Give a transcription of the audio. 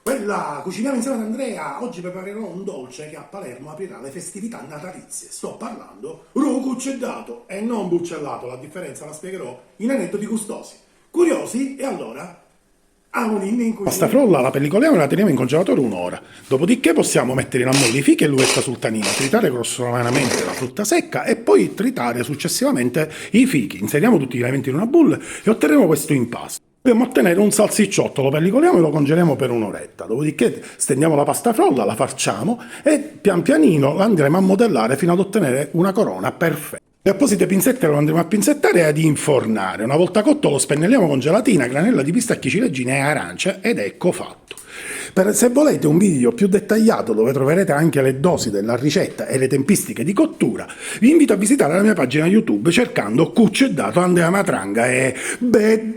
Quella, cuciniamo insieme ad Andrea. Oggi preparerò un dolce che a Palermo aprirà le festività natalizie. Sto parlando rucuccedato e non buccellato. La differenza la spiegherò in aneddoti gustosi. Curiosi? E allora? Amoline in Pasta cucina. frolla la pellicoliamo e la teniamo in congelatore un'ora. Dopodiché possiamo mettere in ammollo i fichi e l'uvetta sultanina, tritare grossolanamente la frutta secca e poi tritare successivamente i fichi. Inseriamo tutti gli elementi in una bowl e otterremo questo impasto. Dobbiamo ottenere un salsicciotto, lo pellicoliamo e lo congeliamo per un'oretta. Dopodiché stendiamo la pasta frolla, la farciamo e pian pianino la andremo a modellare fino ad ottenere una corona perfetta. Le apposite pinzette lo andremo a pinzettare e ad infornare. Una volta cotto lo spennelliamo con gelatina, granella di pistacchi, ciliegine e arance ed ecco fatto. Se volete un video più dettagliato dove troverete anche le dosi della ricetta e le tempistiche di cottura, vi invito a visitare la mia pagina YouTube cercando Cuccedato Andrea Matranga e Beddamati.